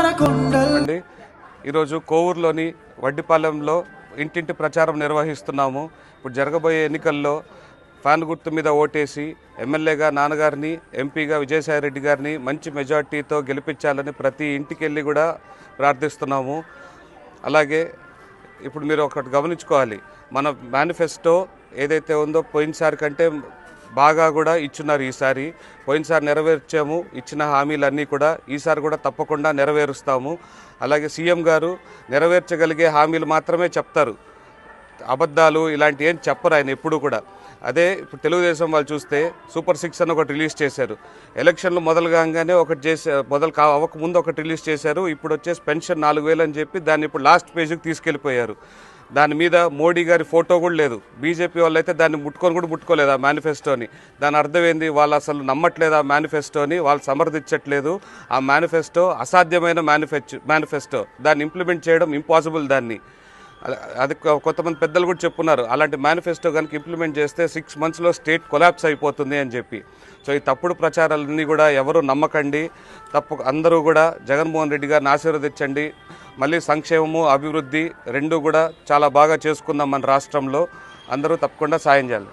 అండి ఈరోజు కోవూరులోని వడ్డిపాలెంలో ఇంటింటి ప్రచారం నిర్వహిస్తున్నాము. ఇప్పుడు జరగబోయే ఎన్నికల్లో ఫ్యాన్ గుర్తు మీద ఓటేసి ఎమ్మెల్యేగా నాన్నగారిని, ఎంపీగా విజయసాయిరెడ్డి గారిని మంచి మెజార్టీతో గెలిపించాలని ప్రతి ఇంటికి వెళ్ళి కూడా ప్రార్థిస్తున్నాము. అలాగే ఇప్పుడు మీరు ఒకటి గమనించుకోవాలి, మన మేనిఫెస్టో ఏదైతే ఉందో పోయినసారి కంటే బాగా కూడా ఇచ్చున్నారు. ఈసారి పోయినసారి నెరవేర్చాము ఇచ్చిన హామీలన్నీ కూడా ఈసారి కూడా తప్పకుండా నెరవేరుస్తాము. అలాగే సీఎం గారు నెరవేర్చగలిగే హామీలు మాత్రమే చెప్తారు, అబద్ధాలు ఇలాంటి ఏం చెప్పరు ఆయన ఎప్పుడు కూడా. అదే ఇప్పుడు తెలుగుదేశం వాళ్ళు చూస్తే సూపర్ 6 అని ఒకటి రిలీజ్ చేశారు. ఎలక్షన్లు మొదలు కాగానే ఒకటి అవ్వకముందు ఒకటి రిలీజ్ చేశారు. ఇప్పుడు వచ్చేసి పెన్షన్ 4,000 అని చెప్పి దాన్ని ఇప్పుడు లాస్ట్ పేజీకి తీసుకెళ్ళిపోయారు. దాని మీద మోడీ గారి ఫోటో కూడా లేదు. బీజేపీ వాళ్ళు అయితే దాన్ని ముట్టుకోలేదు ఆ మేనిఫెస్టోని. దాని అర్థం ఏంది, వాళ్ళు అసలు నమ్మట్లేదు ఆ మేనిఫెస్టోని, వాళ్ళు సమర్థించట్లేదు. ఆ మేనిఫెస్టో అసాధ్యమైన మేనిఫెస్టో, దాన్ని ఇంప్లిమెంట్ చేయడం ఇంపాసిబుల్. దాన్ని అది కొంతమంది పెద్దలు కూడా చెప్పున్నారు, అలాంటి మేనిఫెస్టో కనుక ఇంప్లిమెంట్ చేస్తే 6 monthsలో స్టేట్ కొలాప్స్ అయిపోతుంది అని చెప్పి. సో ఈ తప్పుడు ప్రచారాలన్నీ కూడా ఎవరు నమ్మకండి. అందరూ కూడా జగన్మోహన్ రెడ్డి గారిని ఆశీర్వదించండి. మళ్ళీ సంక్షేమము అభివృద్ధి రెండూ కూడా చాలా బాగా చేసుకుందాం మన రాష్ట్రంలో. అందరూ తప్పకుండా సాయం చేయాలి.